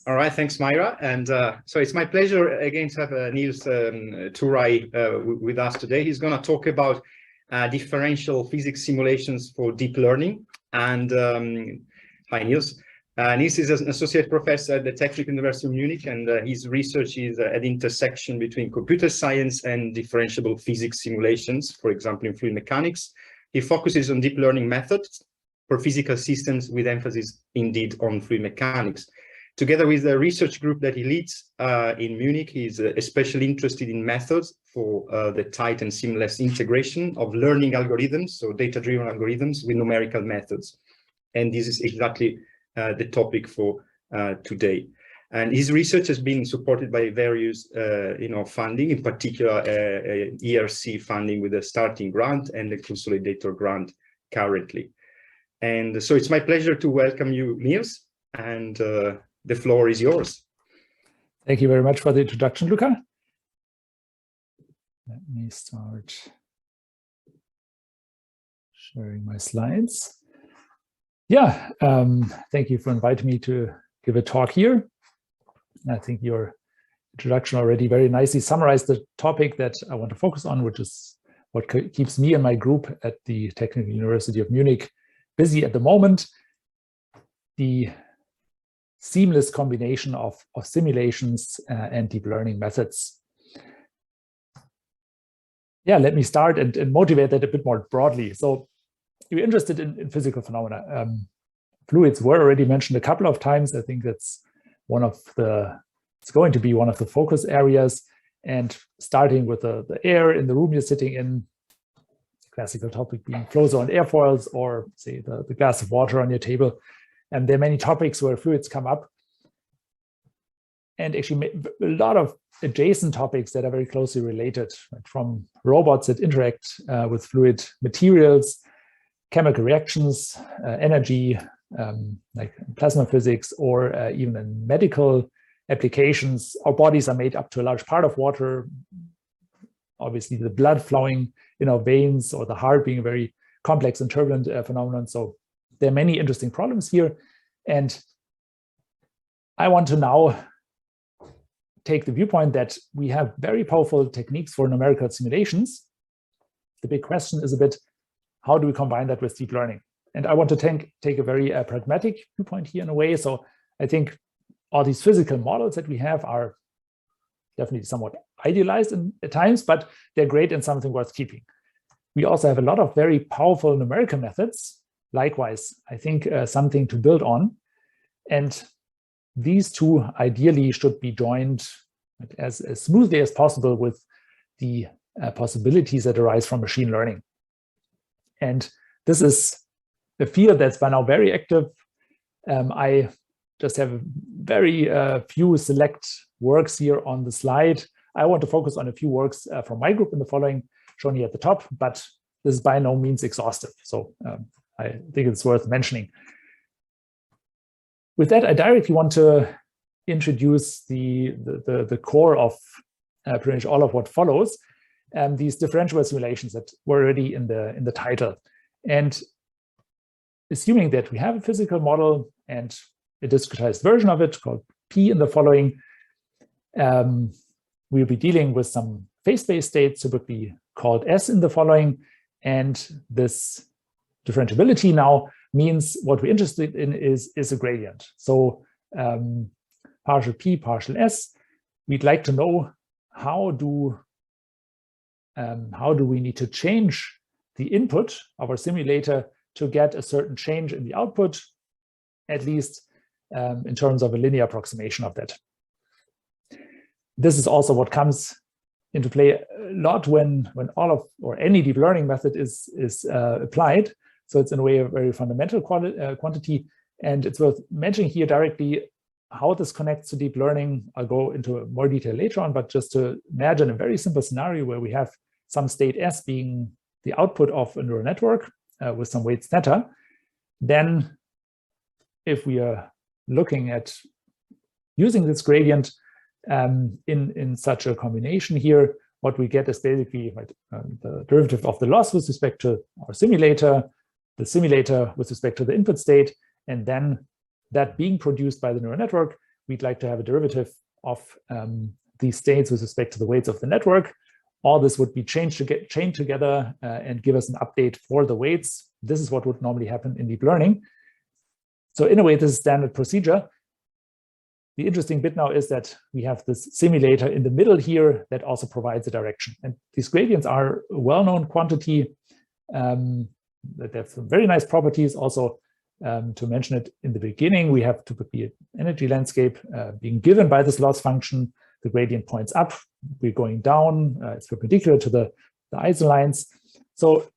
All right, thanks, Myra. And so it's my pleasure again to have Nils Thürey with us today. He's going to talk about differential physics simulations for deep learning. And hi, Nils. Nils is an associate professor at the Technical University of Munich, and his research is at the intersection between computer science and differentiable physics simulations, for example, in fluid mechanics. He focuses on deep learning methods for physical systems with emphasis indeed on fluid mechanics. Together with the research group that he leads in Munich, he's especially interested in methods for the tight and seamless integration of learning algorithms, so data-driven algorithms with numerical methods. And this is exactly the topic for today. And his research has been supported by various funding, in particular ERC funding with a starting grant and a consolidator grant currently. And so it's my pleasure to welcome you, Nils, and the floor is yours. Thank you very much for the introduction, Luca. Let me start sharing my slides. Yeah, thank you for inviting me to give a talk here. I think your introduction already very nicely summarized the topic that I want to focus on, which is what keeps me and my group at the Technical University of Munich busy at the moment. The seamless combination of simulations and deep learning methods. Yeah, let me start and motivate that a bit more broadly. So you're interested in physical phenomena. Fluids were already mentioned a couple of times. I think that's it's going to be one of the focus areas. And starting with the air in the room you're sitting in, classical topic being flow zone airfoils, or say the glass of water on your table. And there are many topics where fluids come up, and actually a lot of adjacent topics that are very closely related, right? From robots that interact with fluid materials, chemical reactions, energy, like plasma physics, or even in medical applications. Our bodies are made up to a large part of water. Obviously, the blood flowing in our veins, or the heart being a very complex and turbulent phenomenon. So there are many interesting problems here, and I want to now take the viewpoint that we have very powerful techniques for numerical simulations. The big question is a bit, how do we combine that with deep learning? And I want to take a very pragmatic viewpoint here in a way. So I think all these physical models that we have are definitely somewhat idealized at times, but they're great and something worth keeping. We also have a lot of very powerful numerical methods. Likewise, I think something to build on. And these two ideally should be joined as smoothly as possible with the possibilities that arise from machine learning. And this is a field that's by now very active. I just have very few select works here on the slide. I want to focus on a few works from my group in the following, shown here at the top, but this is by no means exhaustive. So I think it's worth mentioning. With that, I directly want to introduce the core of pretty much all of what follows, these differentiable simulations that were already in the title. And assuming that we have a physical model and a discretized version of it called P in the following, we'll be dealing with some phase-space states, typically called S in the following, and this differentiability now means what we're interested in is a gradient. So partial P, partial S, we'd like to know how do we need to change the input of our simulator to get a certain change in the output, at least in terms of a linear approximation of that. This is also what comes into play a lot when any deep learning method is applied. So it's in a way a very fundamental quantity, and it's worth mentioning here directly how this connects to deep learning. I'll go into more detail later on, but just to imagine a very simple scenario where we have some state S being the output of a neural network with some weights theta, then if we are looking at using this gradient in such a combination here, what we get is basically the derivative of the loss with respect to our simulator, the simulator with respect to the input state, and then that being produced by the neural network we'd like to have a derivative of these states with respect to the weights of the network. All this would be chained together and give us an update for the weights. This is what would normally happen in deep learning. So in a way, this is standard procedure. The interesting bit now is that we have this simulator in the middle here that also provides a direction. And these gradients are a well-known quantity that have some very nice properties. Also, to mention it in the beginning, we have typically an energy landscape being given by this loss function. The gradient points up, we're going down, it's perpendicular to the isolines. So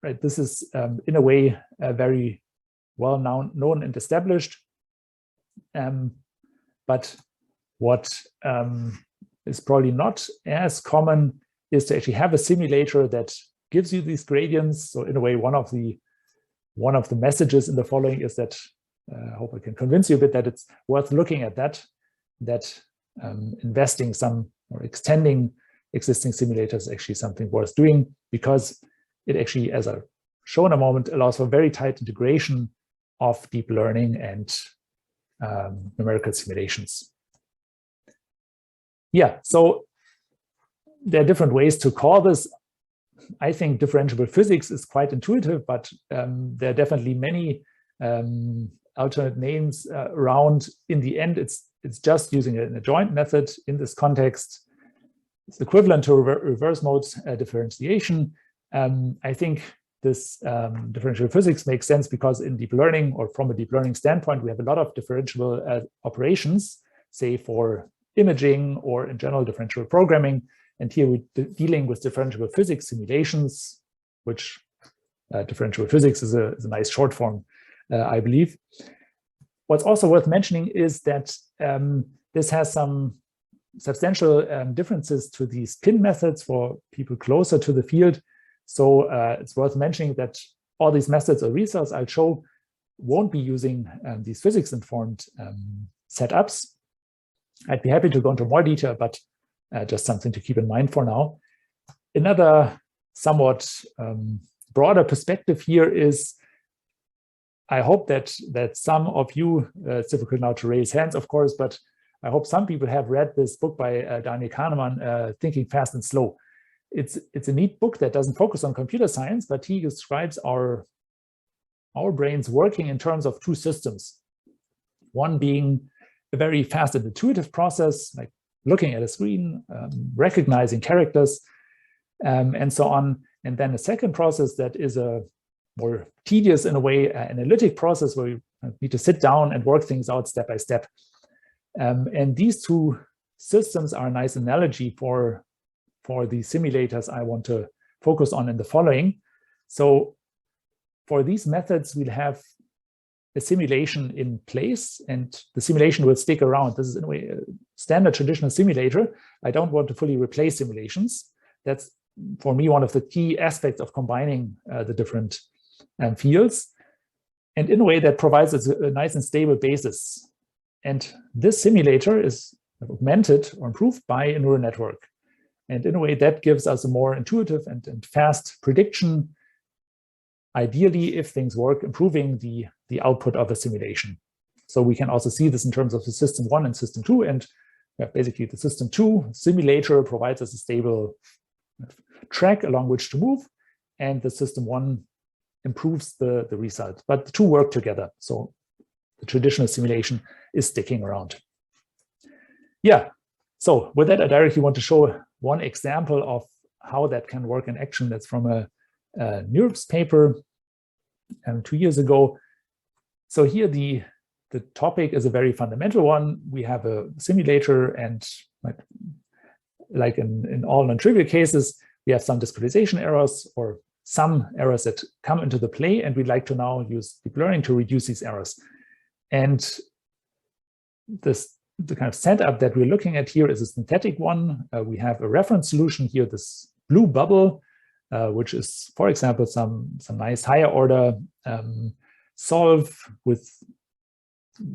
right, this is in a way very well known and established. But what is probably not as common is to actually have a simulator that gives you these gradients. So in a way, one of the messages in the following is that I hope I can convince you a bit that it's worth looking at that investing some or extending existing simulators is actually something worth doing, because it actually, as I'll show in a moment, allows for very tight integration of deep learning and numerical simulations. Yeah, so there are different ways to call this. I think differentiable physics is quite intuitive, but there are definitely many alternate names around. In the end, it's just using an adjoint method in this context. It's equivalent to reverse mode differentiation. I think this differential physics makes sense because in deep learning, or from a deep learning standpoint, we have a lot of differentiable operations, say for imaging or in general differential programming. And here we're dealing with differentiable physics simulations, which differentiable physics is a nice short form, I believe. What's also worth mentioning is that this has some substantial differences to the spin methods for people closer to the field. So it's worth mentioning that all these methods or results I'll show won't be using these physics-informed setups. I'd be happy to go into more detail, but just something to keep in mind for now. Another somewhat broader perspective here is, I hope that some of you, it's difficult now to raise hands, of course, but I hope some people have read this book by Daniel Kahneman, Thinking Fast and Slow. It's a neat book that doesn't focus on computer science, but he describes our brains working in terms of two systems. One being a very fast and intuitive process, like looking at a screen, recognizing characters, and so on. And then a second process that is a more tedious, in a way, analytic process where you need to sit down and work things out step by step. And these two systems are a nice analogy for the simulators I want to focus on in the following. So for these methods, we'll have a simulation in place, and the simulation will stick around. This is, in a way, a standard traditional simulator. I don't want to fully replace simulations. That's, for me, one of the key aspects of combining the different fields. And in a way, that provides us a nice and stable basis. And this simulator is augmented or improved by a neural network. And in a way, that gives us a more intuitive and fast prediction, ideally, if things work, improving the output of a simulation. So we can also see this in terms of the system 1 and system 2. And basically, the system 2 simulator provides us a stable track along which to move. And the system 1 improves the result. But the two work together. So the traditional simulation is sticking around. Yeah. So with that, I directly want to show one example of how that can work in action. That's from a NURBS paper 2 years ago. So here the topic is a very fundamental one. We have a simulator, and like in all non-trivial cases, we have some discretization errors or some errors that come into the play, and we'd like to now use deep learning to reduce these errors. And the kind of setup that we're looking at here is a synthetic one. We have a reference solution here, this blue bubble, which is, for example, some nice higher order solve with,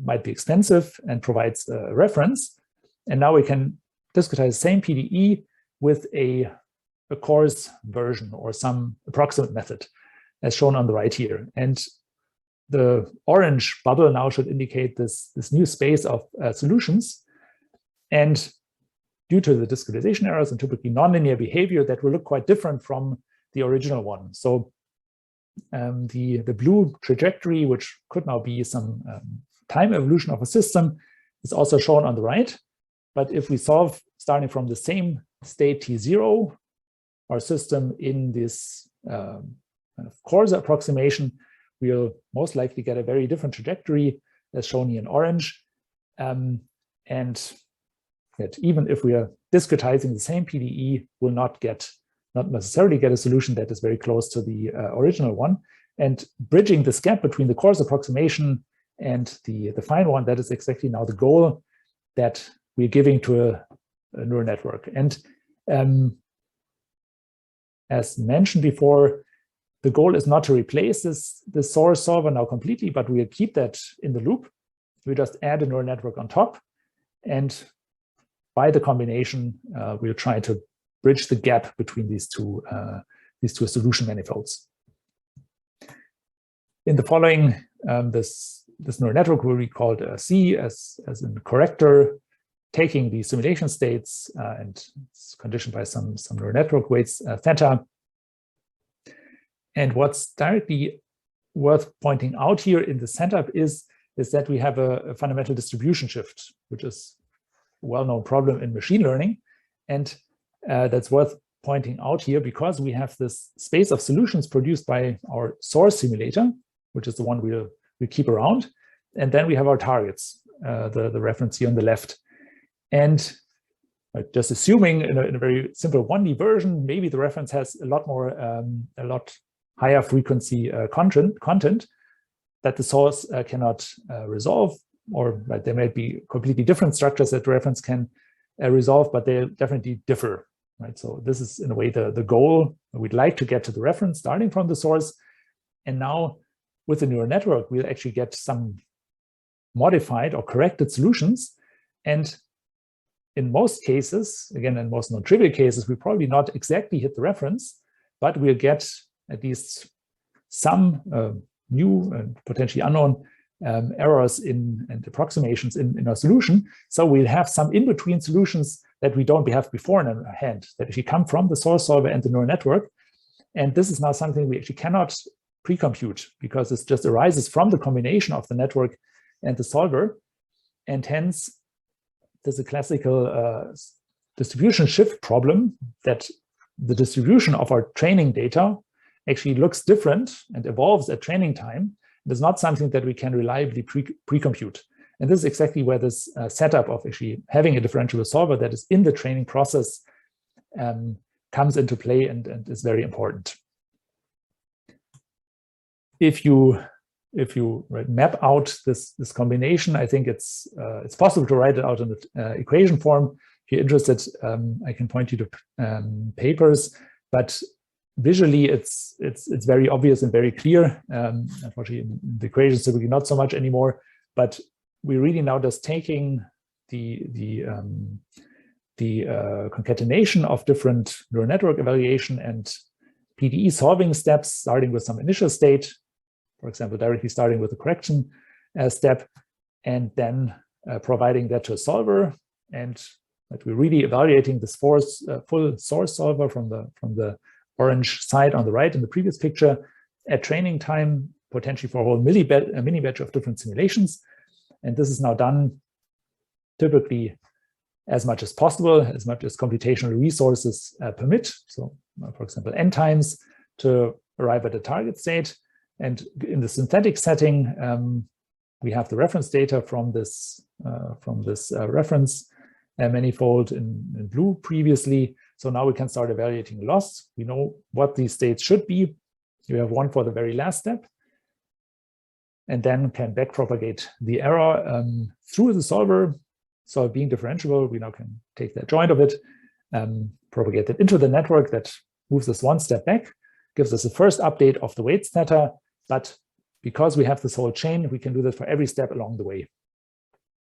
might be expensive and provides a reference. And now we can discretize the same PDE with a coarse version or some approximate method, as shown on the right here. And the orange bubble now should indicate this new space of solutions. And due to the discretization errors and typically nonlinear behavior, that will look quite different from the original one. So the blue trajectory, which could now be some time evolution of a system, is also shown on the right. But if we solve starting from the same state T0, our system in this kind of coarser approximation, we'll most likely get a very different trajectory, as shown here in orange. And that even if we are discretizing the same PDE, will not necessarily get a solution that is very close to the original one. And bridging this gap between the coarse approximation and the fine one, that is exactly now the goal that we're giving to a neural network. And as mentioned before, the goal is not to replace the source solver now completely, but we'll keep that in the loop. We just add a neural network on top, and by the combination, we'll try to bridge the gap between these two solution manifolds. In the following, this neural network will be called C as in corrector, taking the simulation states and it's conditioned by some neural network weights theta. And what's directly worth pointing out here in the setup is that we have a fundamental distribution shift, which is a well-known problem in machine learning. And that's worth pointing out here because we have this space of solutions produced by our source simulator, which is the one we'll keep around. And then we have our targets, the reference here on the left. And just assuming in a very simple 1D version, maybe the reference has a lot higher frequency content that the source cannot resolve, or there might be completely different structures that the reference can resolve, but they definitely differ, right? So this is in a way the goal. We'd like to get to the reference starting from the source. And now with the neural network, we'll actually get some modified or corrected solutions. And in most cases, again, in most non-trivial cases, we probably not exactly hit the reference, but we'll get at least some new and potentially unknown errors and approximations in our solution. So we'll have some in-between solutions that we don't have before in our hand, that actually come from the source solver and the neural network. And this is now something we actually cannot pre-compute because this just arises from the combination of the network and the solver. And hence, there's a classical distribution shift problem that the distribution of our training data actually looks different and evolves at training time. It is not something that we can reliably pre-compute. And this is exactly where this setup of actually having a differentiable solver that is in the training process comes into play and is very important. If you map out this combination, I think it's possible to write it out in the equation form. If you're interested, I can point you to papers, but visually it's very obvious and very clear. Unfortunately, the equations typically not so much anymore, but we're really now just taking the concatenation of different neural network evaluation and PDE solving steps, starting with some initial state, for example, directly starting with the correction step, and then providing that to a solver. And that we're really evaluating this full source solver from the orange side on the right in the previous picture at training time, potentially for a whole mini batch of different simulations. And this is now done typically as much as possible, as much as computational resources permit. So, for example, n times to arrive at a target state. And in the synthetic setting, we have the reference data from this reference manifold in blue previously. So now we can start evaluating loss. We know what these states should be. We have one for the very last step, and then can backpropagate the error through the solver. So being differentiable, we now can take that joint of it, propagate it into the network that moves us one step back, gives us the first update of the weights theta. But because we have this whole chain, we can do that for every step along the way.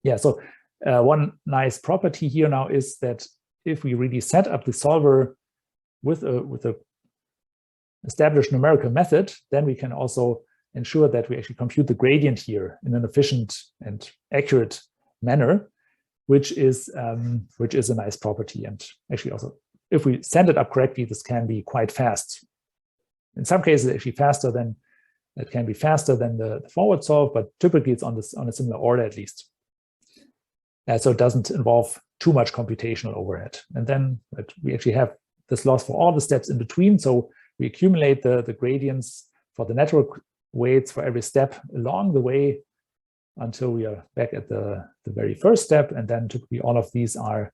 Yeah, so one nice property here now is that if we really set up the solver with a established numerical method, then we can also ensure that we actually compute the gradient here in an efficient and accurate manner, which is a nice property. And actually also, if we send it up correctly, this can be quite fast. In some cases, actually faster than the forward solve, but typically it's on a similar order at least. So it doesn't involve too much computational overhead. And then we actually have this loss for all the steps in between. So we accumulate the gradients for the network weights for every step along the way until we are back at the very first step. And then typically all of these are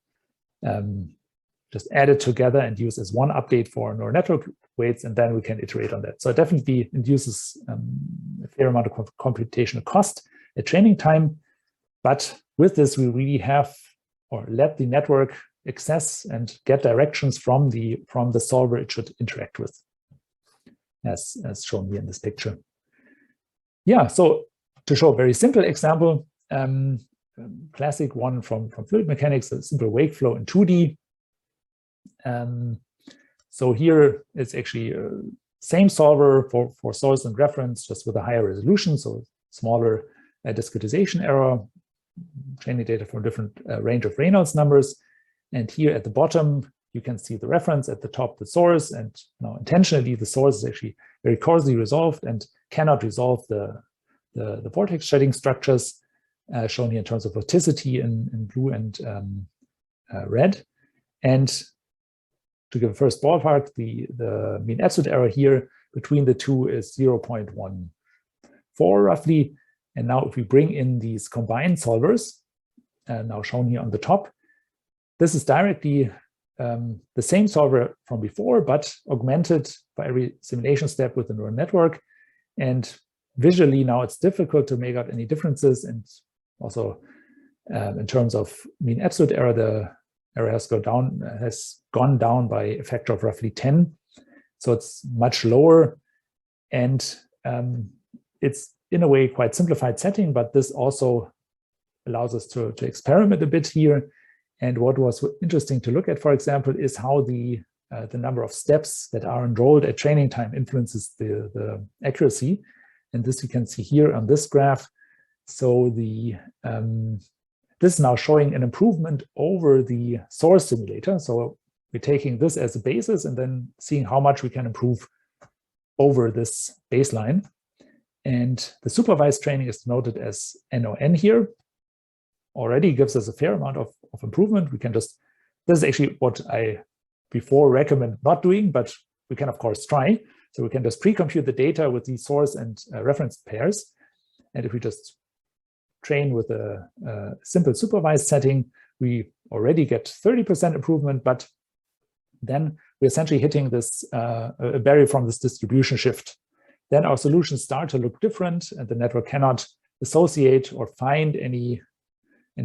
just added together and used as one update for neural network weights, and then we can iterate on that. So it definitely induces a fair amount of computational cost at training time. But with this, we really have, or let the network access and get directions from the solver it should interact with, as shown here in this picture. Yeah, so to show a very simple example, classic one from fluid mechanics, a simple wake flow in 2D. So here it's actually same solver for source and reference, just with a higher resolution, so smaller discretization error, training data from different range of Reynolds numbers. And here at the bottom, you can see the reference, at the top, the source. And now intentionally, the source is actually very coarsely resolved and cannot resolve the vortex shedding structures shown here in terms of vorticity in blue and red. And to give a first ballpark, the mean absolute error here between the two is 0.14 roughly. And now if we bring in these combined solvers, now shown here on the top, this is directly the same solver from before, but augmented by every simulation step with the neural network. And visually now it's difficult to make out any differences. And also in terms of mean absolute error, the error has gone down by a factor of roughly 10. So it's much lower. And it's in a way quite simplified setting, but this also allows us to experiment a bit here. And what was interesting to look at, for example, is how the number of steps that are enrolled at training time influences the accuracy. And this you can see here on this graph. So this is now showing an improvement over the source simulator. So we're taking this as a basis and then seeing how much we can improve over this baseline. And the supervised training is denoted as NON here. Already gives us a fair amount of improvement. We can just, this is actually what I before recommend not doing, but we can of course try. So we can just pre-compute the data with these source and reference pairs. And if we just train with a simple supervised setting, we already get 30% improvement, but then we're essentially hitting this a barrier from this distribution shift. Then our solutions start to look different and the network cannot associate or find any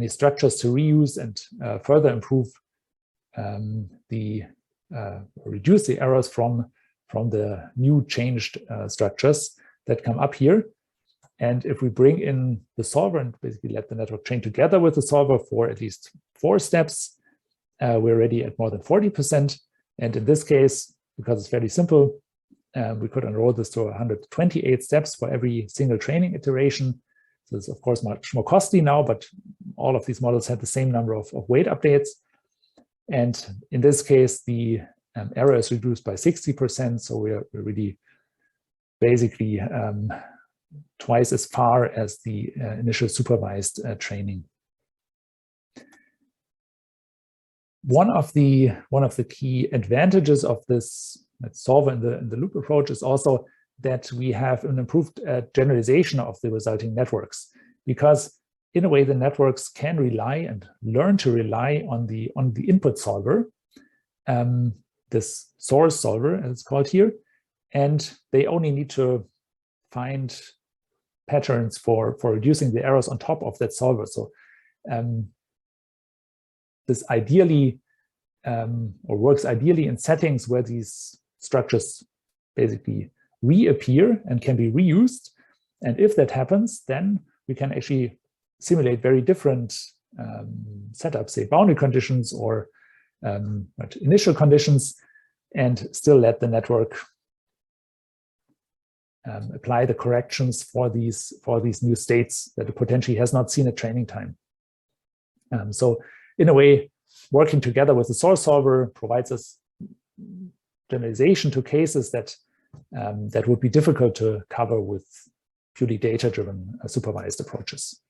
structures to reuse and further improve reduce the errors from the new changed structures that come up here. And if we bring in the solver and basically let the network train together with the solver for at least 4 steps, we're already at more than 40%. And in this case, because it's fairly simple, we could enroll this to 128 steps for every single training iteration. So it's of course much more costly now, but all of these models had the same number of weight updates. And in this case, the error is reduced by 60%. So we're really basically twice as far as the initial supervised training. One of the key advantages of this solver in the loop approach is also that we have an improved generalization of the resulting networks, because in a way the networks can rely and learn to rely on the input solver, this source solver as it's called here, and they only need to find patterns for reducing the errors on top of that solver. So this ideally or works ideally in settings where these structures basically reappear and can be reused. And if that happens, then we can actually simulate very different setups, say boundary conditions or initial conditions, and still let the network apply the corrections for these new states that it potentially has not seen at training time. So in a way, working together with the source solver provides us generalization to cases that that would be difficult to cover with purely data-driven supervised approaches.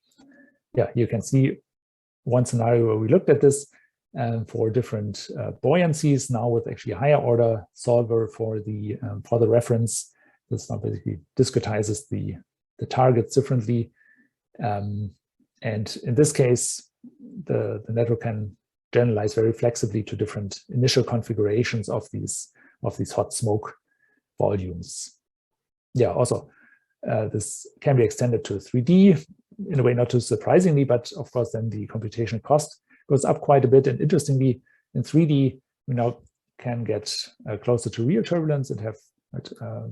Yeah, you can see one scenario where we looked at this for different buoyancies, now with actually a higher order solver for the reference. This now basically discretizes the targets differently. And in this case, the network can generalize very flexibly to different initial configurations of these hot smoke volumes. Yeah, also this can be extended to 3D in a way, not too surprisingly, but of course then the computational cost goes up quite a bit. And interestingly, in 3D, we now can get closer to real turbulence and have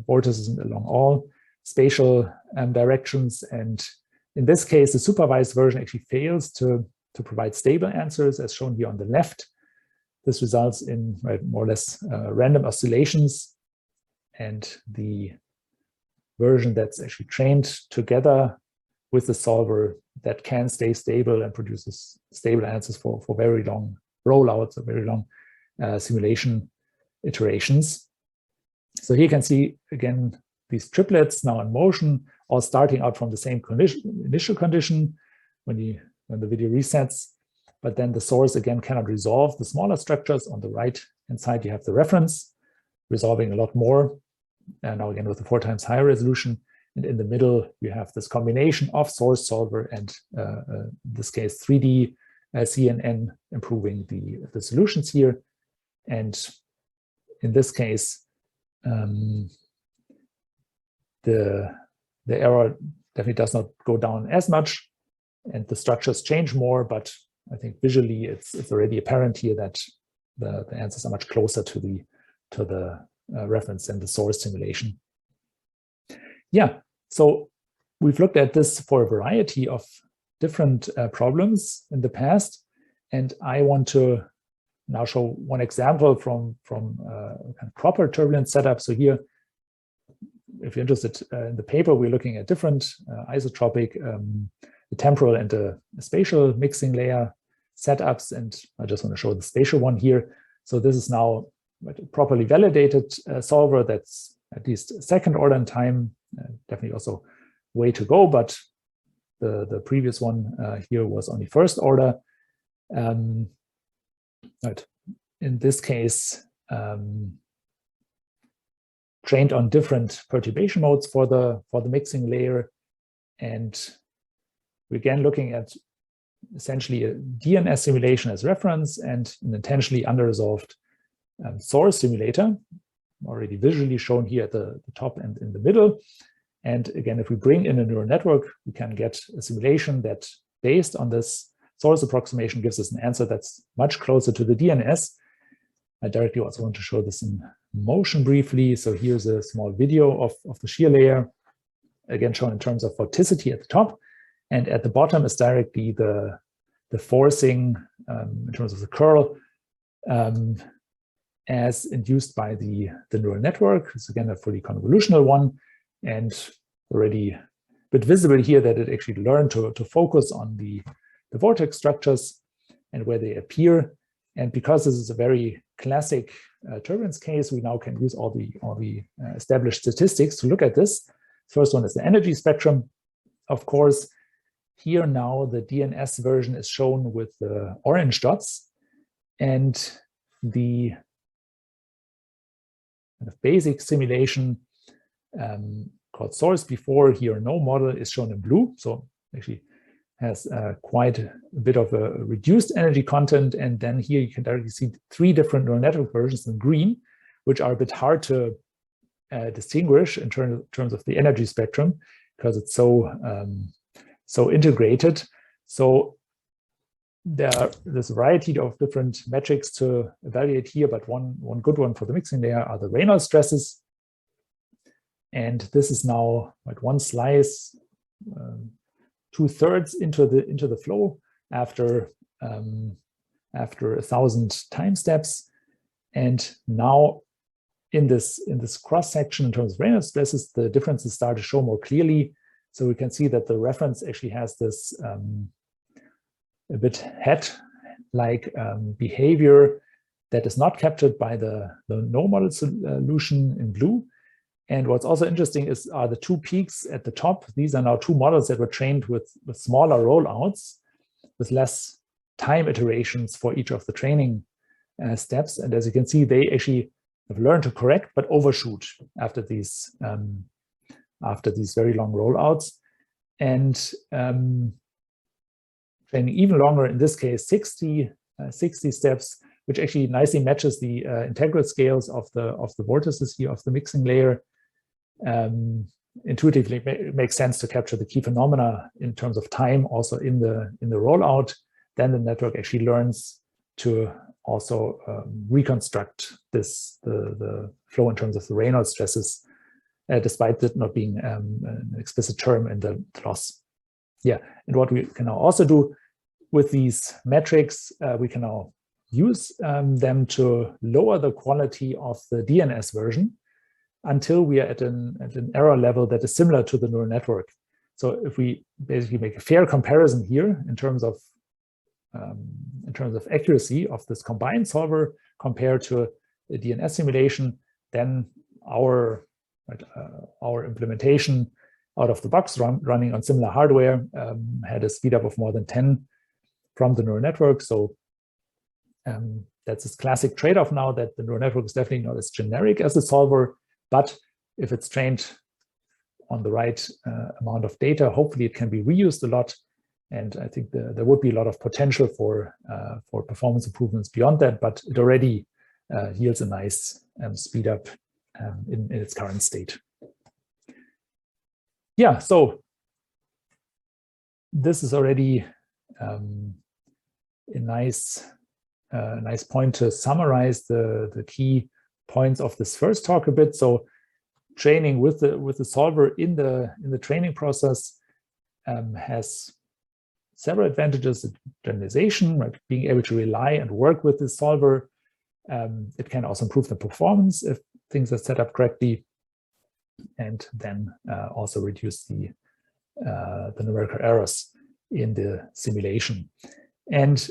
vortices along all spatial directions. And in this case, the supervised version actually fails to provide stable answers, as shown here on the left. This results in more or less random oscillations, and the version that's actually trained together with the solver that can stay stable and produces stable answers for very long rollouts or very long simulation iterations. So here you can see, again, these triplets now in motion, all starting out from the same initial condition when the video resets, but then the source again cannot resolve the smaller structures. On the right-hand side, you have the reference resolving a lot more, and now again with a 4 times higher resolution. And in the middle, you have this combination of source solver and in this case 3D CNN improving the solutions here. And in this case, the error definitely does not go down as much, and the structures change more, but I think visually it's already apparent here that the answers are much closer to the reference and the source simulation. Yeah, so we've looked at this for a variety of different problems in the past, and I want to now show one example from kind of proper turbulence setup. So here, if you're interested in the paper, we're looking at different isotropic, the temporal and the spatial mixing layer setups, and I just want to show the spatial one here. So this is now a properly validated solver that's at least second order in time, definitely also way to go, but the previous one here was only first order. Right. In this case, trained on different perturbation modes for the mixing layer, and we're again looking at essentially a DNS simulation as reference and an intentionally under-resolved source simulator, already visually shown here at the top and in the middle. And again, if we bring in a neural network, we can get a simulation that, based on this source approximation, gives us an answer that's much closer to the DNS. I directly also want to show this in motion briefly. So here's a small video of the shear layer, again shown in terms of vorticity at the top, and at the bottom is directly the forcing in terms of the curl as induced by the neural network. It's again a fully convolutional one, and already a bit visible here that it actually learned to focus on the vortex structures and where they appear. And because this is a very classic turbulence case, we now can use all the established statistics to look at this. First one is the energy spectrum. Of course, here now the DNS version is shown with the orange dots, and the kind of basic simulation called source before here no model is shown in blue. So actually has quite a bit of a reduced energy content. And then here you can directly see 3 different neural network versions in green, which are a bit hard to distinguish in terms of the energy spectrum because it's so integrated. So there's a variety of different metrics to evaluate here, but one good one for the mixing layer are the Reynolds stresses. And this is now like one slice, 2/3 into the flow after 1,000 time steps. And now in this cross section in terms of Reynolds stresses, the differences start to show more clearly. So we can see that the reference actually has this a bit hat-like behavior that is not captured by the no model solution in blue. And what's also interesting are the two peaks at the top. These are now two models that were trained with smaller rollouts, with less time iterations for each of the training steps. And as you can see, they actually have learned to correct but overshoot after these very long rollouts. And training even longer, in this case 60 steps, which actually nicely matches the integral scales of the vortices here of the mixing layer. Intuitively, it makes sense to capture the key phenomena in terms of time also in the rollout. Then the network actually learns to also reconstruct the flow in terms of the Reynolds stresses, despite it not being an explicit term in the loss. Yeah, and what we can now also do with these metrics, we can now use them to lower the quality of the DNS version until we are at an error level that is similar to the neural network. So if we basically make a fair comparison here in terms of accuracy of this combined solver compared to a DNS simulation, then our implementation out of the box running on similar hardware had a speed up of more than 10 from the neural network. So that's this classic trade-off now, that the neural network is definitely not as generic as the solver, but if it's trained on the right amount of data, hopefully it can be reused a lot. And I think there would be a lot of potential for performance improvements beyond that, but it already yields a nice speed up in its current state. Yeah, so this is already a nice point to summarize the key points of this first talk a bit. So training with the solver in the training process has several advantages. Generalization, right? Being able to rely and work with the solver. It can also improve the performance if things are set up correctly, and then also reduce the numerical errors in the simulation. And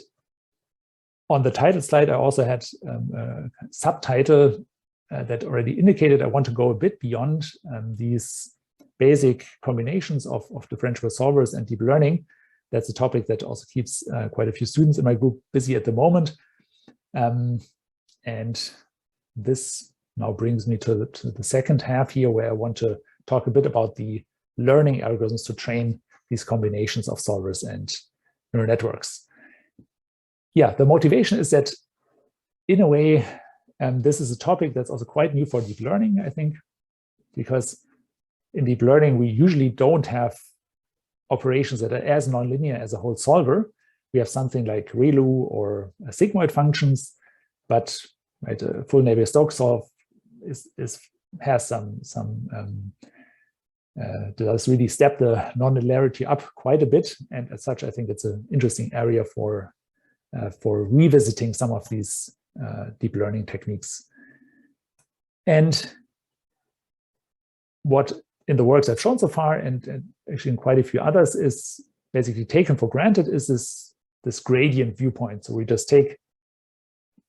on the title slide, I also had a subtitle that already indicated I want to go a bit beyond these basic combinations of differentiable solvers and deep learning. That's a topic that also keeps quite a few students in my group busy at the moment. And this now brings me to the second half here, where I want to talk a bit about the learning algorithms to train these combinations of solvers and neural networks. Yeah, the motivation is that, in a way, this is a topic that's also quite new for deep learning, I think, because in deep learning, we usually don't have operations that are as nonlinear as a whole solver. We have something like ReLU or sigmoid functions, but right, a full Navier-Stokes solve has does really step the nonlinearity up quite a bit, and as such, I think it's an interesting area for revisiting some of these deep learning techniques. And what in the works I've shown so far, and actually in quite a few others, is basically taken for granted is this gradient viewpoint. So we just take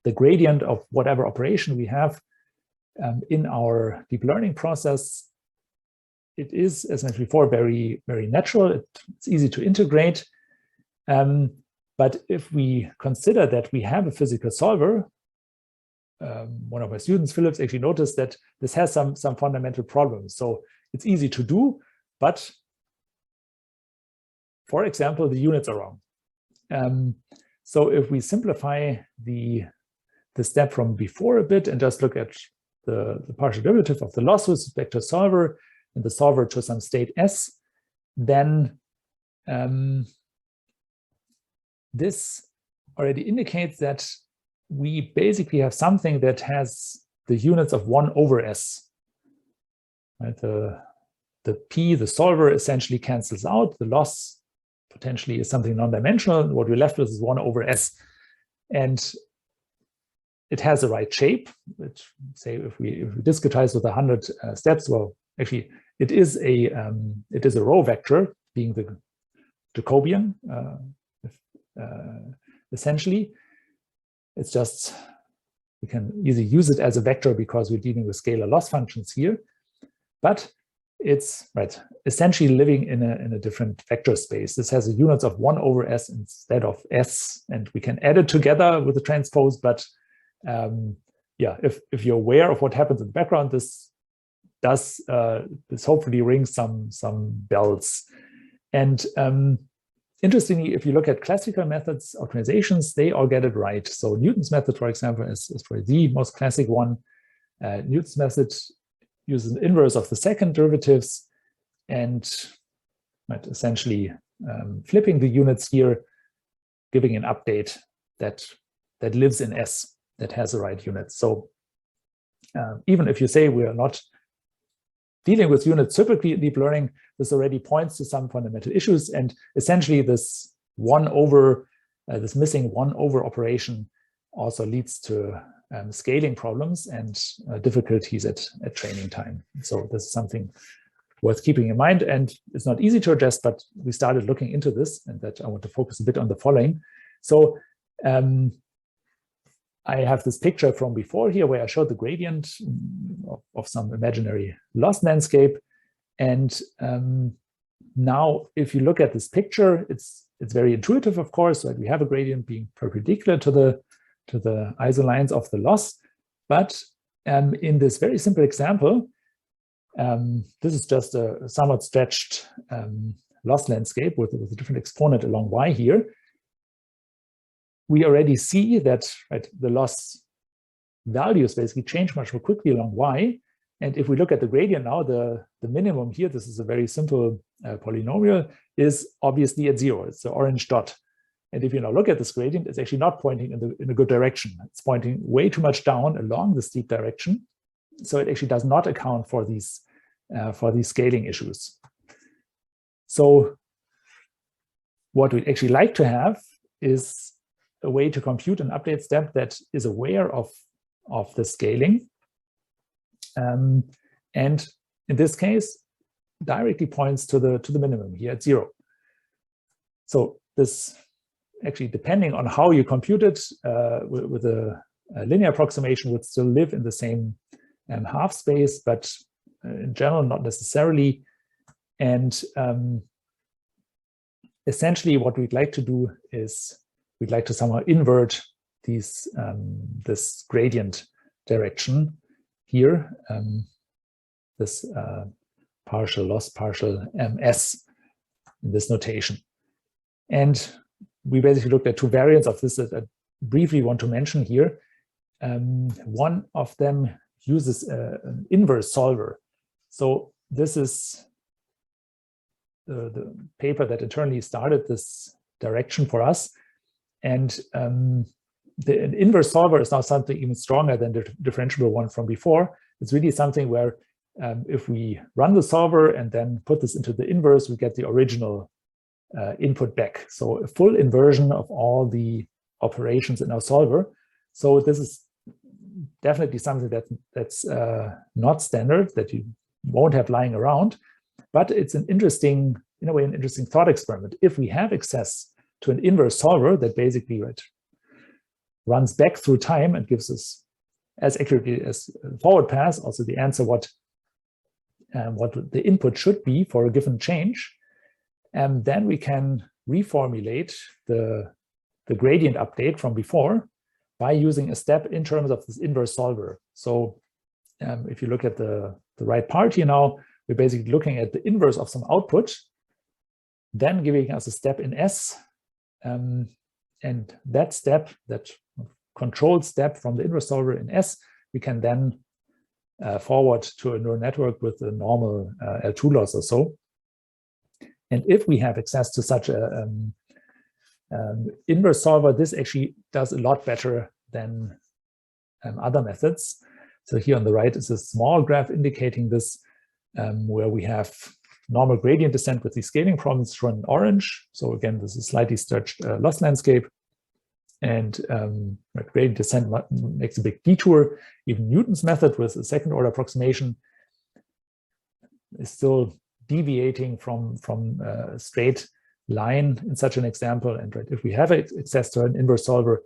the gradient of whatever operation we have in our deep learning process. It is, as mentioned before, very, very natural. It's easy to integrate. But if we consider that we have a physical solver, one of my students, Phillips, actually noticed that this has some fundamental problems. So it's easy to do, but for example, the units are wrong. So if we simplify the step from before a bit and just look at the partial derivative of the loss with respect to solver and the solver to some state S, then this already indicates that we basically have something that has the units of 1 over S. Right? The P, the solver, essentially cancels out. The loss potentially is something non-dimensional. What we're left with is 1 over S. And it has the right shape. Which, say, if we discretize with 100 steps, well, actually, it is a row vector, being the Jacobian. Essentially, it's just, we can easily use it as a vector because we're dealing with scalar loss functions here, but it's essentially living in a different vector space. This has a units of 1 over s instead of s, and we can add it together with the transpose. But yeah, if you're aware of what happens in the background, this hopefully rings some bells. And interestingly, if you look at classical methods, optimizations, they all get it right. So Newton's method, for example, is probably the most classic one. Newton's method uses an inverse of the second derivatives and essentially flipping the units here, giving an update that lives in S, that has the right units. So even if you say we are not dealing with units typically in deep learning, this already points to some fundamental issues. And essentially this this missing 1 over operation also leads to scaling problems and difficulties at training time. So this is something worth keeping in mind, and it's not easy to address, but we started looking into this, and that I want to focus a bit on the following. So I have this picture from before here where I showed the gradient of some imaginary loss landscape. And now if you look at this picture, it's very intuitive, of course, right? We have a gradient being perpendicular to the isolines of the loss. But in this very simple example, this is just a somewhat stretched loss landscape with a different exponent along y here. We already see that the loss values basically change much more quickly along y. And if we look at the gradient now, the minimum here, this is a very simple polynomial, is obviously at 0. It's the orange dot. And if you now look at this gradient, it's actually not pointing in a good direction. It's pointing way too much down along the steep direction. So it actually does not account for these scaling issues. So what we'd actually like to have is a way to compute an update step that is aware of the scaling. And in this case, directly points to the minimum here at 0. So this actually, depending on how you compute it, with a linear approximation would still live in the same half space, but in general, not necessarily. And essentially what we'd like to do is we'd like to somehow invert this gradient direction here, this partial loss, partial s in this notation. And we basically looked at two variants of this that I briefly want to mention here. One of them uses an inverse solver. So this is the paper that internally started this direction for us. And an inverse solver is now something even stronger than the differentiable one from before. It's really something where if we run the solver and then put this into the inverse, we get the original input back. So a full inversion of all the operations in our solver. So this is definitely something that's not standard, that you won't have lying around, but it's an interesting, in a way, an interesting thought experiment. If we have access to an inverse solver that basically runs back through time and gives us as accurately as forward pass, also the answer what the input should be for a given change, and then we can reformulate the gradient update from before by using a step in terms of this inverse solver. So if you look at the right part here now, we're basically looking at the inverse of some output, then giving us a step in S, and that step, that controlled step from the inverse solver in S, we can then forward to a neural network with a normal L2 loss or so. And if we have access to such a inverse solver, this actually does a lot better than other methods. So here on the right is a small graph indicating this, where we have normal gradient descent with these scaling problems shown in orange. So again, this is a slightly stretched loss landscape. And gradient descent makes a big detour. Even Newton's method with a second order approximation is still deviating from a straight line in such an example. And if we have access to an inverse solver,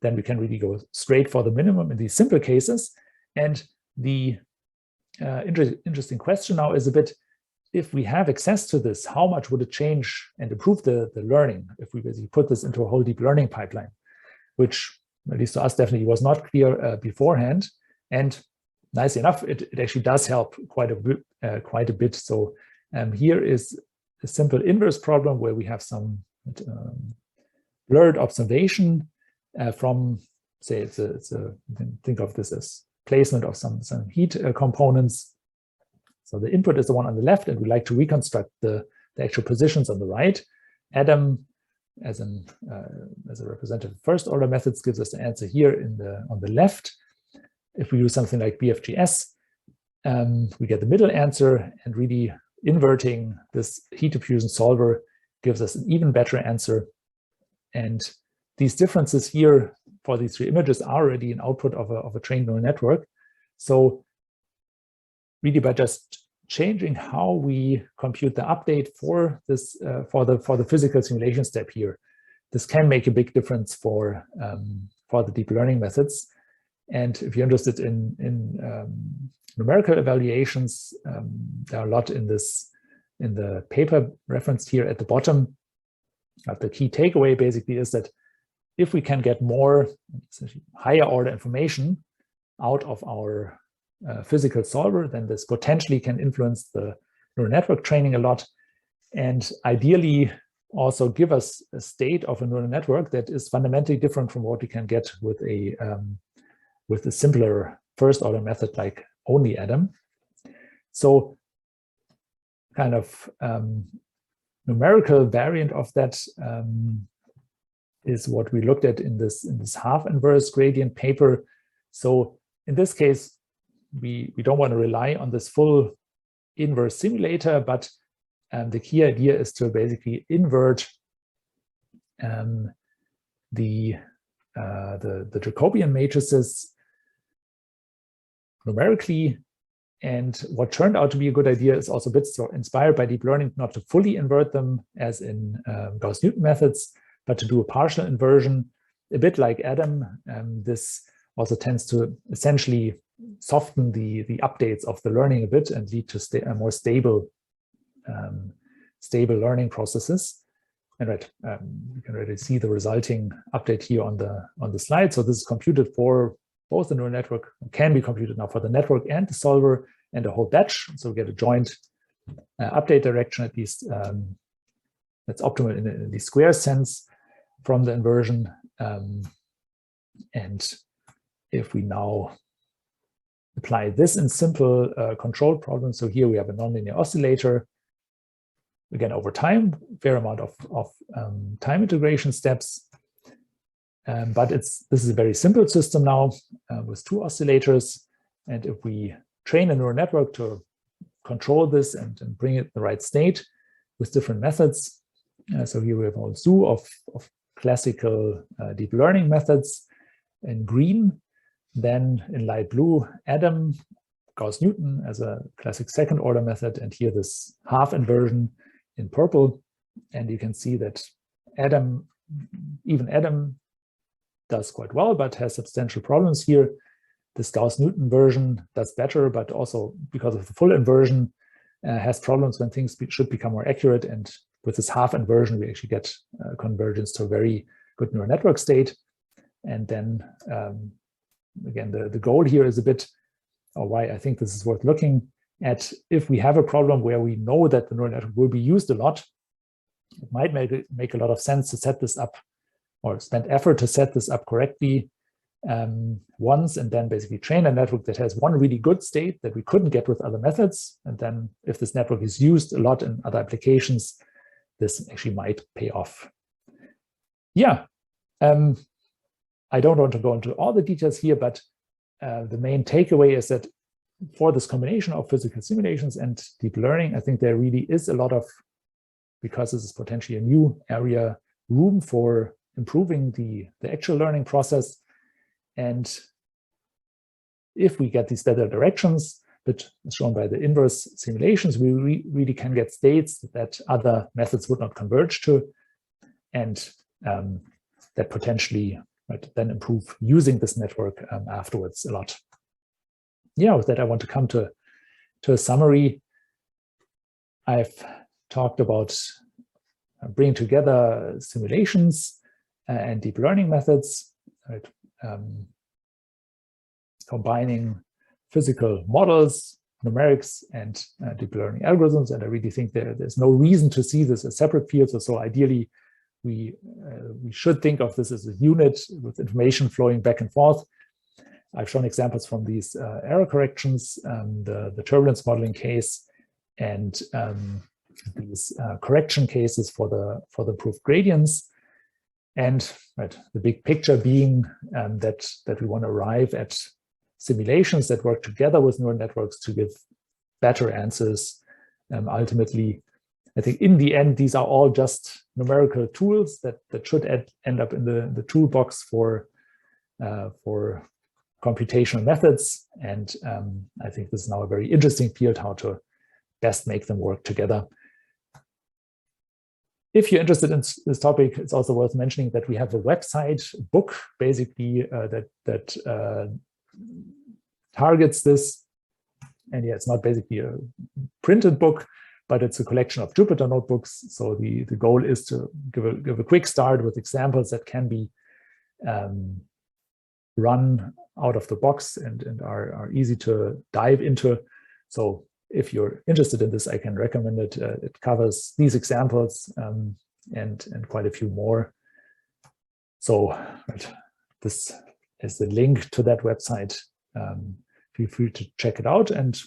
then we can really go straight for the minimum in these simple cases. And the interesting question now is a bit, if we have access to this, how much would it change and improve the learning if we basically put this into a whole deep learning pipeline, which, at least to us, definitely was not clear beforehand. And nice enough, it actually does help quite a bit. So here is a simple inverse problem where we have some blurred observation from, say, you can think of this as placement of some heat components. So the input is the one on the left, and we like to reconstruct the actual positions on the right. Adam, as a representative first order methods, gives us the answer here on the left. If we use something like BFGS, we get the middle answer, and really inverting this heat diffusion solver gives us an even better answer. And these differences here for these three images are already an output of a trained neural network. So really, by just changing how we compute the update for this for the physical simulation step here, this can make a big difference for the deep learning methods. And if you're interested in numerical evaluations, there are a lot in the paper referenced here at the bottom. But the key takeaway basically is that if we can get more higher order information out of our physical solver, then this potentially can influence the neural network training a lot, and ideally also give us a state of a neural network that is fundamentally different from what we can get with a simpler first order method like only Adam. So kind of numerical variant of that is what we looked at in this half inverse gradient paper. So in this case, we don't want to rely on this full inverse simulator, but the key idea is to basically invert the Jacobian matrices numerically. And what turned out to be a good idea is also a bit inspired by deep learning, not to fully invert them as in Gauss-Newton methods, but to do a partial inversion, a bit like Adam. This also tends to essentially soften the updates of the learning a bit and lead to more stable learning processes. And you can already see the resulting update here on the slide. So this is computed for both the neural network, can be computed now for the network and the solver and a whole batch. So we get a joint update direction, at least that's optimal in the square sense from the inversion. And if we now apply this in simple control problems, so here we have a nonlinear oscillator, again over time, fair amount of time integration steps. But this is a very simple system now with two oscillators. And if we train a neural network to control this and bring it in the right state with different methods, so here we have a whole zoo of classical deep learning methods in green. Then in light blue, Adam, Gauss-Newton as a classic second order method, and here this half inversion in purple. And you can see that even Adam does quite well, but has substantial problems here. This Gauss-Newton version does better, but also because of the full inversion, has problems when things should become more accurate. And with this half inversion, we actually get convergence to a very good neural network state. And then again, the goal here is a bit, or why I think this is worth looking at, if we have a problem where we know that the neural network will be used a lot, it might make a lot of sense to set this up or spend effort to set this up correctly once, and then basically train a network that has one really good state that we couldn't get with other methods. And then if this network is used a lot in other applications, this actually might pay off. Yeah. I don't want to go into all the details here, but the main takeaway is that for this combination of physical simulations and deep learning, I think there really is a lot of, because this is potentially a new area, room for improving the actual learning process. And if we get these better directions, which is shown by the inverse simulations, we really can get states that other methods would not converge to, and that potentially might then improve using this network afterwards a lot. Yeah, with that, I want to come to a summary. I've talked about bringing together simulations and deep learning methods, right? Combining physical models, numerics, and deep learning algorithms. And I really think there's no reason to see this as separate fields. So ideally, we should think of this as a unit with information flowing back and forth. I've shown examples from these error corrections, the turbulence modeling case, and these correction cases for the proof gradients. And right, the big picture being that we want to arrive at simulations that work together with neural networks to give better answers. Ultimately, I think in the end, these are all just numerical tools that should end up in the toolbox for computational methods. And I think this is now a very interesting field, how to best make them work together. If you're interested in this topic, it's also worth mentioning that we have a website book, basically, that targets this. And yeah, it's not basically a printed book, but it's a collection of Jupyter notebooks. So the goal is to give a quick start with examples that can be run out of the box and are easy to dive into. So if you're interested in this, I can recommend it. It covers these examples and quite a few more. So right, this is the link to that website. Feel free to check it out. And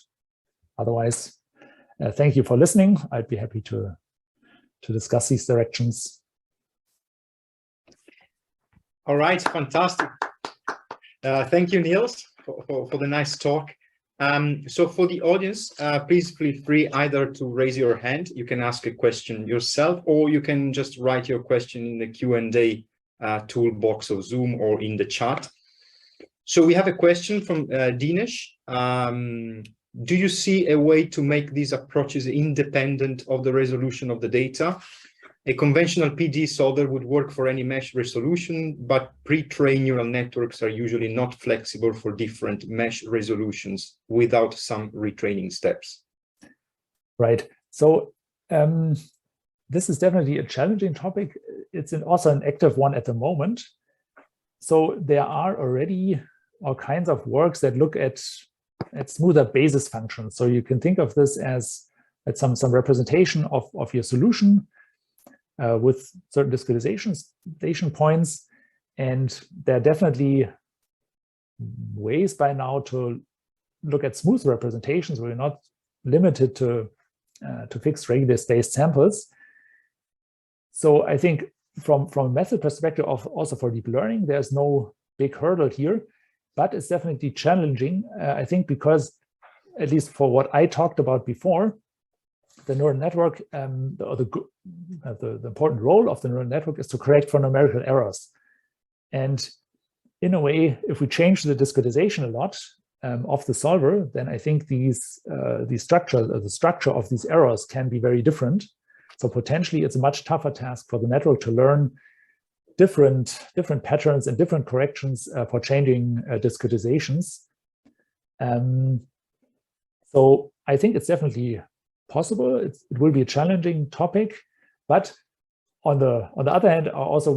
otherwise, thank you for listening. I'd be happy to discuss these directions. All right, fantastic. Thank you, Nils, for the nice talk. So for the audience, please feel free either to raise your hand. You can ask a question yourself, or you can just write your question in the Q&A toolbox of Zoom or in the chat. So we have a question from Dinesh. Do you see a way to make these approaches independent of the resolution of the data? A conventional PD solver would work for any mesh resolution, but pre-trained neural networks are usually not flexible for different mesh resolutions without some retraining steps. Right. So this is definitely a challenging topic. It's also an active one at the moment. So there are already all kinds of works that look at smoother basis functions. So you can think of this as some representation of your solution with certain discretization points. And there are definitely ways by now to look at smooth representations where you're not limited to fixed regular spaced samples. So I think from a method perspective, also for deep learning, there's no big hurdle here, but it's definitely challenging, I think, because at least for what I talked about before, the neural network, the important role of the neural network is to correct for numerical errors. And in a way, if we change the discretization a lot of the solver, then I think the structure of these errors can be very different. So potentially, it's a much tougher task for the network to learn different patterns and different corrections for changing discretizations. So I think it's definitely possible. It will be a challenging topic, but on the other hand, I also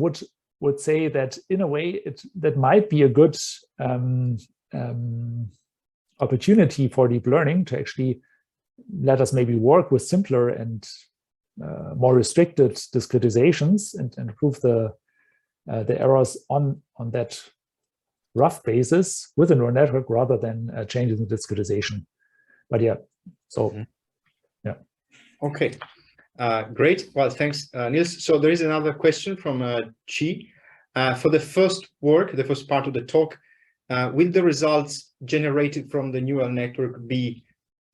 would say that in a way that might be a good opportunity for deep learning to actually let us maybe work with simpler and more restricted discretizations and improve the errors on that rough basis with a neural network rather than changing the discretization. But yeah, so yeah. Okay, great. Well, thanks, Nils. So there is another question from Chi. For the first part of the talk, will the results generated from the neural network be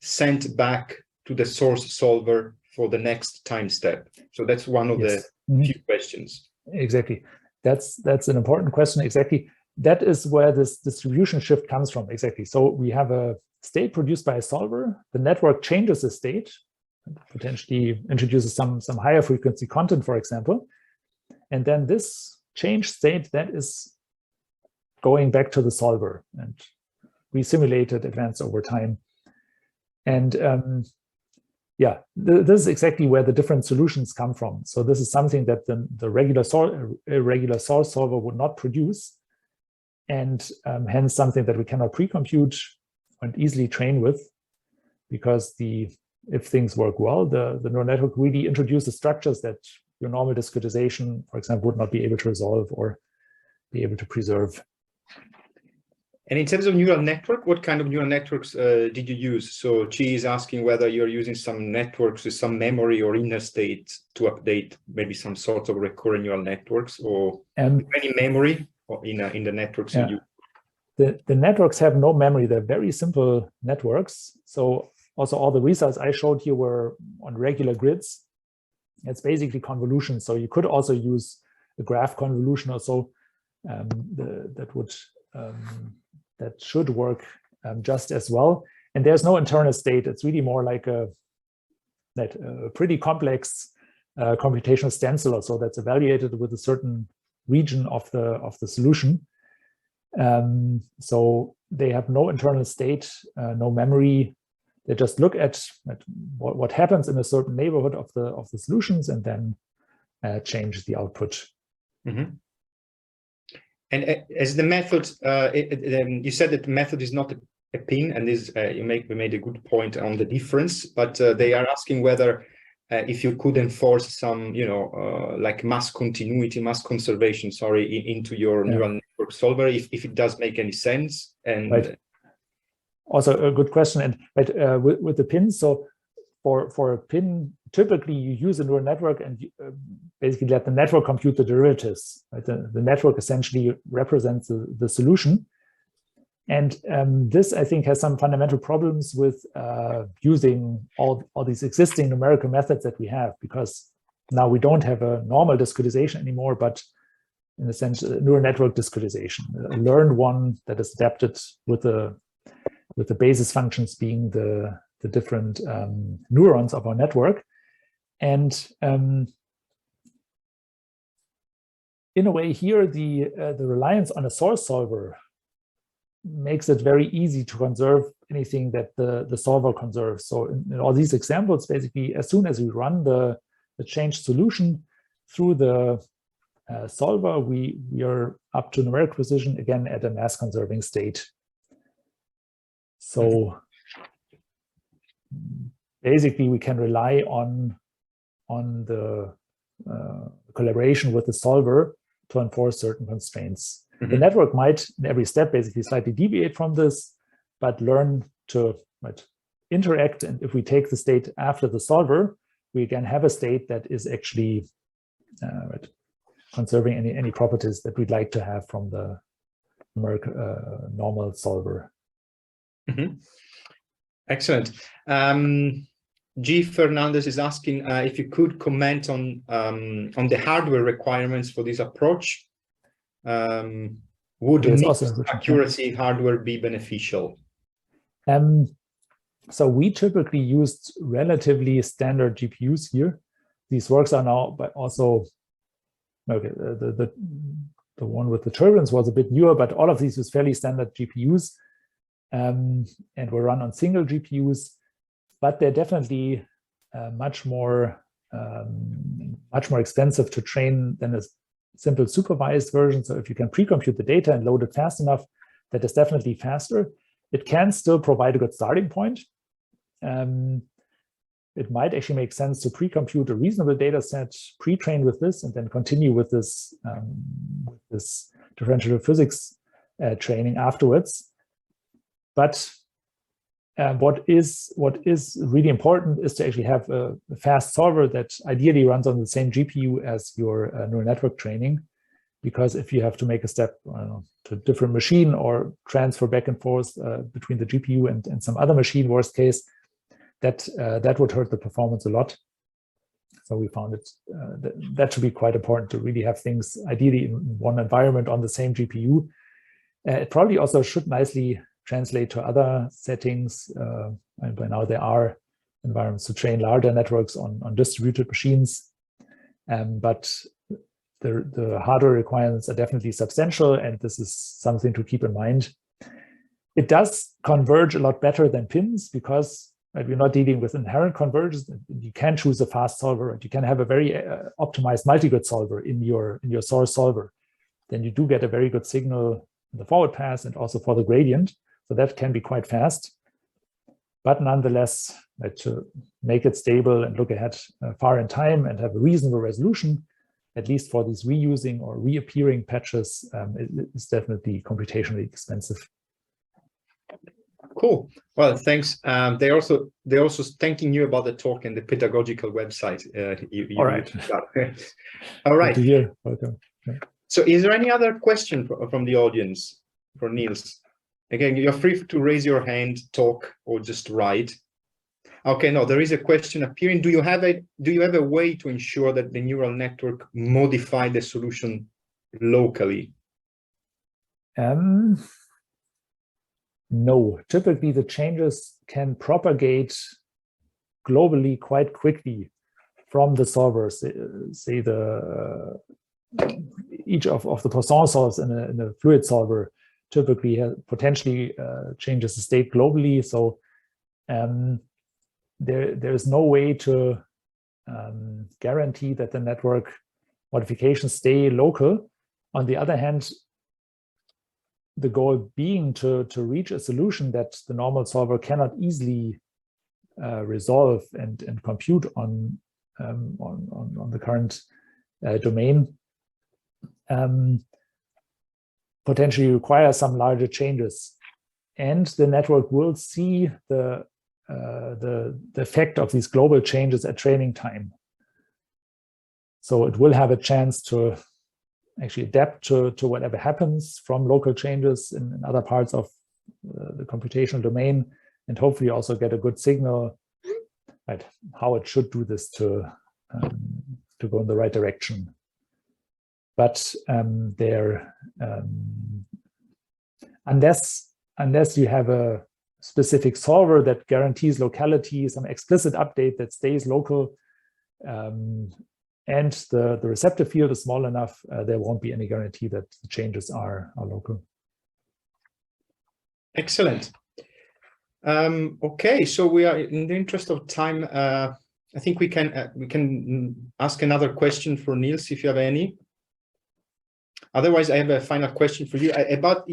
sent back to the source solver for the next time step? So that's one of the few questions. Exactly. That's an important question. Exactly. That is where this distribution shift comes from. Exactly. So we have a state produced by a solver. The network changes the state, potentially introduces some higher frequency content, for example. And then this changed state, that is going back to the solver. And we simulated advanced over time. And yeah, this is exactly where the different solutions come from. So this is something that the regular source solver would not produce, and hence something that we cannot pre-compute and easily train with, because if things work well, the neural network really introduces structures that your normal discretization, for example, would not be able to resolve or be able to preserve. And in terms of neural network, what kind of neural networks did you use? So Chi is asking whether you're using some networks with some memory or inner state to update maybe some sort of recurrent neural networks, or any memory or in the networks you use. The networks have no memory. They're very simple networks. So also all the results I showed here were on regular grids. It's basically convolution. So you could also use a graph convolution or so. That should work just as well. And there's no internal state. It's really more like a pretty complex computational stenciler. So that's evaluated with a certain region of the solution. So they have no internal state, no memory. They just look at what happens in a certain neighborhood of the solutions and then change the output. Mm-hmm. And as the method, you said that the method is not a pin, and this we made a good point on the difference. But they are asking whether if you could enforce some, like mass continuity, mass conservation, into your neural network solver, if it does make any sense. And right. Also a good question. And with the pins, so for a pin, typically you use a neural network and you, basically let the network compute the derivatives. Right? The network essentially represents the solution. And this, I think, has some fundamental problems with using all these existing numerical methods that we have, because now we don't have a normal discretization anymore, but in a sense, a neural network discretization, a learned one that is adapted with the basis functions being the different neurons of our network. And in a way here, the reliance on a source solver makes it very easy to conserve anything that the solver conserves. So in all these examples, basically, as soon as we run the changed solution through the solver, we are up to numeric precision, again, at a mass conserving state. So basically, we can rely on the collaboration with the solver to enforce certain constraints. Mm-hmm. The network might, in every step, basically slightly deviate from this, but learn to interact. And if we take the state after the solver, we again have a state that is actually conserving any properties that we'd like to have from the normal solver. Mm-hmm. Excellent. G. Fernandez is asking if you could comment on the hardware requirements for this approach. Would mixed accuracy hardware be beneficial? So we typically used relatively standard GPUs here. These works are now, but also the one with the turbines was a bit newer, but all of these was fairly standard GPUs, and were run on single GPUs. But they're definitely much more expensive to train than a simple supervised version. So if you can pre-compute the data and load it fast enough, that is definitely faster. It can still provide a good starting point. It might actually make sense to pre-compute a reasonable data set, pre-train with this, and then continue with this differential physics training afterwards. But what is really important is to actually have a fast solver that ideally runs on the same GPU as your neural network training, because if you have to make a step to a different machine or transfer back and forth between the GPU and some other machine, worst case, that would hurt the performance a lot. So we found it that should be quite important to really have things ideally in one environment on the same GPU. It probably also should nicely translate to other settings. And by now there are environments to train larger networks on distributed machines. But the hardware requirements are definitely substantial, and this is something to keep in mind. It does converge a lot better than pins because we're not dealing with inherent convergence. You can choose a fast solver, and you can have a very optimized multi-grid solver in your source solver. Then you do get a very good signal in the forward pass and also for the gradient. So that can be quite fast. But nonetheless, to make it stable and look ahead far in time and have a reasonable resolution, at least for these reusing or reappearing patches, it's definitely computationally expensive. Cool. Well, thanks. They're also thanking you about the talk and the pedagogical website. All right. All right. Good to hear. Welcome. Yeah. So is there any other question from the audience for Nils? Again, you're free to raise your hand, talk, or just write. Okay, no, there is a question appearing. Do you have a way to ensure that the neural network modify the solution locally? No, typically the changes can propagate globally quite quickly from the solvers. Say each of the Poisson solvers in a fluid solver typically potentially changes the state globally. So there's no way to guarantee that the network modifications stay local. On the other hand, the goal being to reach a solution that the normal solver cannot easily resolve and compute on the current domain, potentially require some larger changes, and the network will see the effect of these global changes at training time. So it will have a chance to actually adapt to whatever happens from local changes in other parts of the computational domain, and hopefully also get a good signal at how it should do this to go in the right direction. But unless you have a specific solver that guarantees locality, some explicit update that stays local, and the receptive field is small enough, there won't be any guarantee that the changes are local. Excellent. Okay, so we are in the interest of time. I think we can ask another question for Nils if you have any. Otherwise, I have a final question for you about,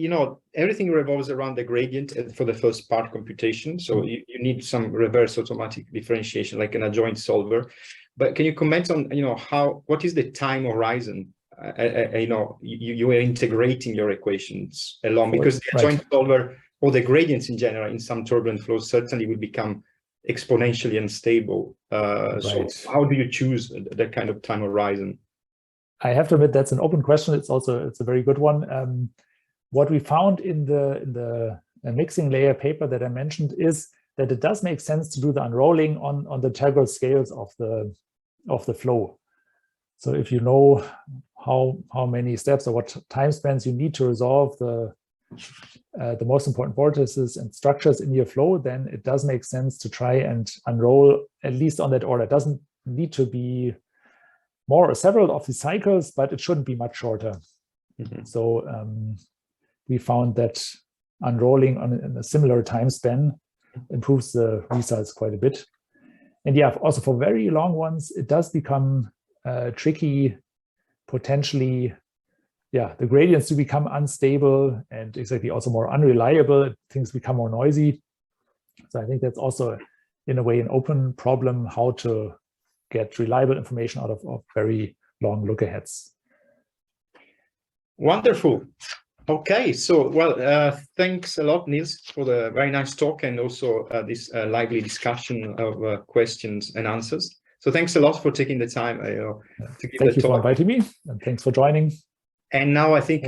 everything revolves around the gradient for the first part computation. So you need some reverse automatic differentiation, like an adjoint solver. But can you comment on, what is the time horizon? You are integrating your equations along, because the adjoint solver or the gradients in general in some turbulent flows certainly will become exponentially unstable. So how do you choose that kind of time horizon? I have to admit that's an open question. It's a very good one. What we found in the mixing layer paper that I mentioned is that it does make sense to do the unrolling on the integral scales of the flow. So if you know how many steps or what time spans you need to resolve the most important vortices and structures in your flow, then it does make sense to try and unroll at least on that order. It doesn't need to be more or several of the cycles, but it shouldn't be much shorter. Mm-hmm. So we found that unrolling in a similar time span improves the results quite a bit. And yeah, also for very long ones, it does become tricky, potentially, the gradients do become unstable and exactly also more unreliable. Things become more noisy. So I think that's also, in a way, an open problem, how to get reliable information out of very long look-aheads. Wonderful. Okay, so, thanks a lot, Nils, for the very nice talk and also this lively discussion of questions and answers. So thanks a lot for taking the time to give the talk. Thank you for inviting me, and thanks for joining. And now I think